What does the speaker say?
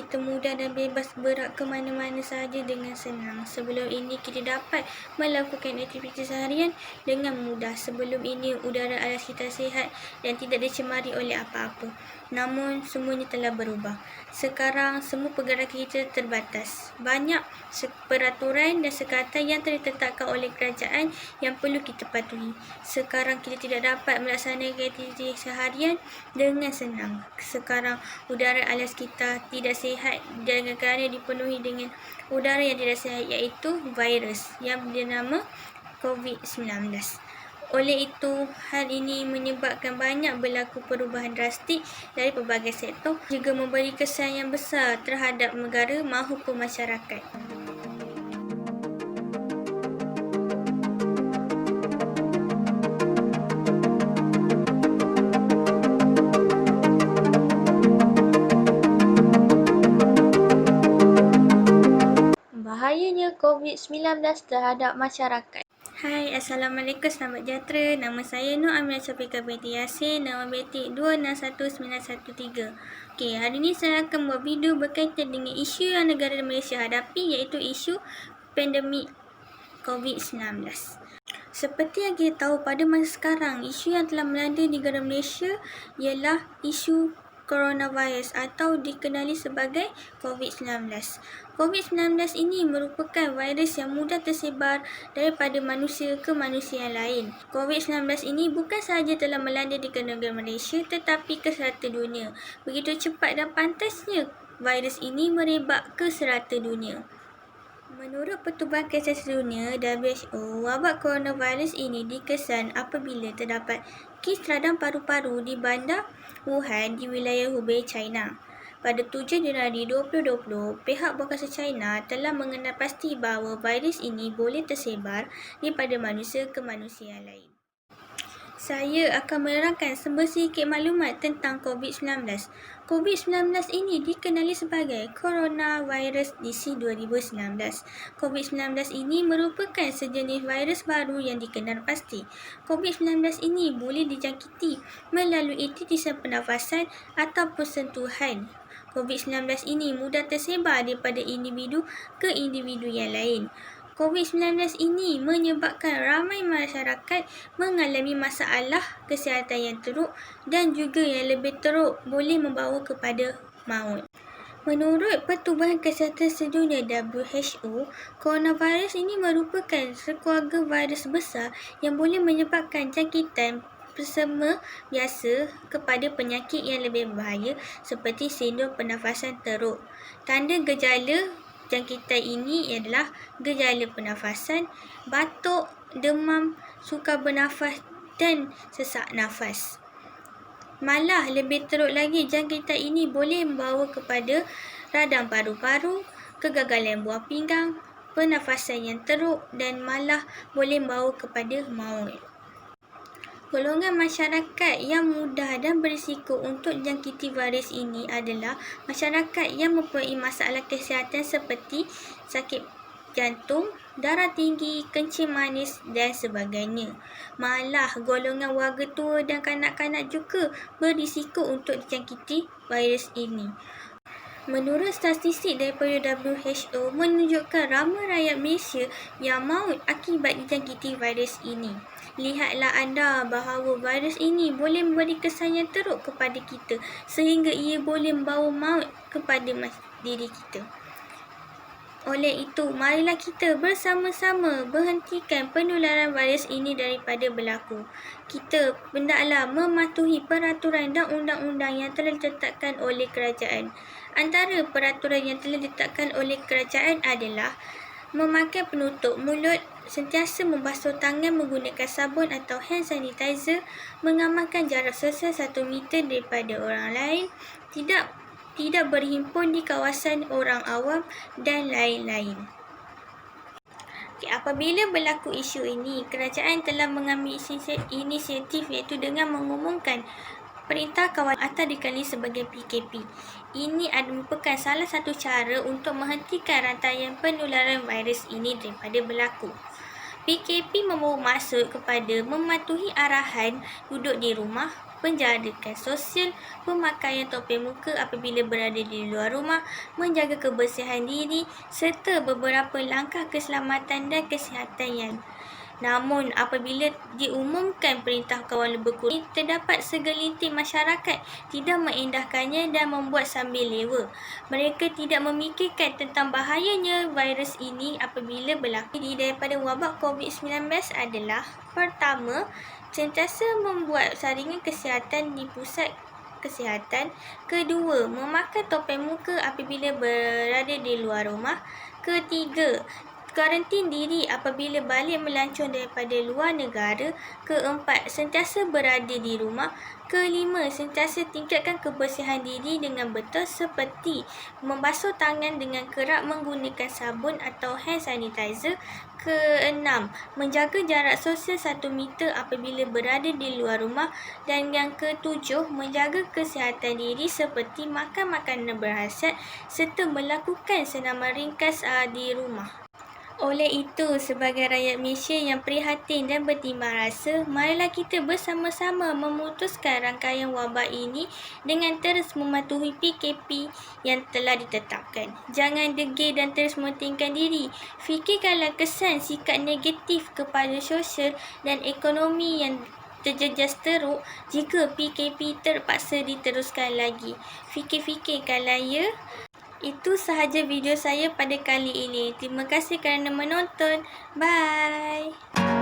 kita mudah dan bebas berak ke mana-mana sahaja dengan senang. Sebelum ini kita dapat melakukan aktiviti seharian dengan mudah. Sebelum ini udara alas kita sihat dan tidak dicemari oleh apa-apa. Namun semuanya telah berubah. Sekarang semua pergerakan kita terbatas. Banyak peraturan dan sekatan yang telah ditetapkan oleh kerajaan yang perlu kita patuhi. Sekarang kita tidak dapat melaksanakan aktiviti seharian dengan senang. Sekarang udara alas kita tidak sihat dan kerana dipenuhi dengan udara yang tidak sihat, iaitu virus yang bernama COVID-19. Oleh itu, hal ini menyebabkan banyak berlaku perubahan drastik dari pelbagai sektor, juga memberi kesan yang besar terhadap negara maupun masyarakat. Bahayanya COVID-19 terhadap masyarakat. Hai, Assalamualaikum, selamat sejahtera. Nama saya Nur Aminah Syafiqah binti Yasin, nama betik 261913. Okey, hari ini saya akan buat video berkaitan dengan isu yang negara Malaysia hadapi, iaitu isu pandemik COVID-19. Seperti yang kita tahu, pada masa sekarang, isu yang telah melanda negara Malaysia ialah isu coronavirus atau dikenali sebagai COVID-19. COVID-19 ini merupakan virus yang mudah tersebar daripada manusia ke manusia yang lain. COVID-19 ini bukan sahaja telah melanda di negara Malaysia tetapi ke serata dunia. Begitu cepat dan pantasnya virus ini merebak ke serata dunia. Menurut Pertubuhan Kesihatan Dunia (WHO), wabak coronavirus ini dikesan apabila terdapat kes radang paru-paru di bandar Wuhan di wilayah Hubei, China. Pada 7 Januari 2020, pihak berkuasa China telah mengenal pasti bahawa virus ini boleh tersebar daripada manusia ke manusia lain. Saya akan menerangkan sedikit maklumat tentang COVID-19. COVID-19 ini dikenali sebagai Coronavirus Disease 2019. COVID-19 ini merupakan sejenis virus baru yang dikenal pasti. COVID-19 ini boleh dijangkiti melalui titisan pernafasan ataupun sentuhan. COVID-19 ini mudah tersebar daripada individu ke individu yang lain. COVID-19 ini menyebabkan ramai masyarakat mengalami masalah kesihatan yang teruk dan juga yang lebih teruk boleh membawa kepada maut. Menurut Pertubuhan Kesihatan Sedunia (WHO), coronavirus ini merupakan sekeluarga virus besar yang boleh menyebabkan jangkitan bersama biasa kepada penyakit yang lebih berbahaya seperti sindrom pernafasan teruk. Tanda gejala jangkitan ini adalah gejala pernafasan, batuk, demam, sukar bernafas dan sesak nafas. Malah lebih teruk lagi, jangkitan ini boleh membawa kepada radang paru-paru, kegagalan buah pinggang, pernafasan yang teruk dan malah boleh membawa kepada maut. Golongan masyarakat yang mudah dan berisiko untuk jangkiti virus ini adalah masyarakat yang mempunyai masalah kesihatan seperti sakit jantung, darah tinggi, kencing manis dan sebagainya. Malah golongan warga tua dan kanak-kanak juga berisiko untuk dijangkiti virus ini. Menurut statistik daripada WHO menunjukkan ramai rakyat Malaysia yang maut akibat dijangkiti virus ini. Lihatlah anda bahawa virus ini boleh memberi kesan yang teruk kepada kita sehingga ia boleh membawa maut kepada diri kita. Oleh itu, marilah kita bersama-sama berhentikan penularan virus ini daripada berlaku. Kita hendaklah mematuhi peraturan dan undang-undang yang telah ditetapkan oleh kerajaan. Antara peraturan yang telah ditetapkan oleh kerajaan adalah memakai penutup mulut, sentiasa membasuh tangan menggunakan sabun atau hand sanitizer, mengamalkan jarak sosial 1 meter daripada orang lain, tidak berhimpun di kawasan orang awam dan lain-lain. Apabila berlaku isu ini, kerajaan telah mengambil inisiatif iaitu dengan mengumumkan Perintah Kawasan atau dikenali sebagai PKP. Ini merupakan salah satu cara untuk menghentikan rantaian penularan virus ini daripada berlaku. PKP membawa maksud kepada mematuhi arahan duduk di rumah, penjarakan sosial, pemakaian topeng muka apabila berada di luar rumah, menjaga kebersihan diri serta beberapa langkah keselamatan dan kesihatan yang. Namun, apabila diumumkan perintah kawalan berkurang, terdapat segelintir masyarakat tidak mengindahkannya dan membuat sambil lewa. Mereka tidak memikirkan tentang bahayanya virus ini apabila berlaku. Daripada wabak COVID-19 adalah: pertama, sentiasa membuat saringan kesihatan di pusat kesihatan. Kedua, memakai topeng muka apabila berada di luar rumah. Ketiga, karantin diri apabila balik melancong daripada luar negara. Keempat, sentiasa berada di rumah. Kelima, sentiasa tingkatkan kebersihan diri dengan betul seperti membasuh tangan dengan kerap menggunakan sabun atau hand sanitizer. Keenam, menjaga jarak sosial 1 meter apabila berada di luar rumah. Dan yang ketujuh, menjaga kesihatan diri seperti makan makanan berkhasiat serta melakukan senaman ringkas di rumah. Oleh itu, sebagai rakyat Malaysia yang prihatin dan bertimbang rasa, marilah kita bersama-sama memutuskan rangkaian wabak ini dengan terus mematuhi PKP yang telah ditetapkan. Jangan degil dan terus mementingkan diri. Fikirkanlah kesan sikap negatif kepada sosial dan ekonomi yang terjejas teruk jika PKP terpaksa diteruskan lagi. Fikir-fikirkanlah ya. Itu sahaja video saya pada kali ini. Terima kasih kerana menonton. Bye.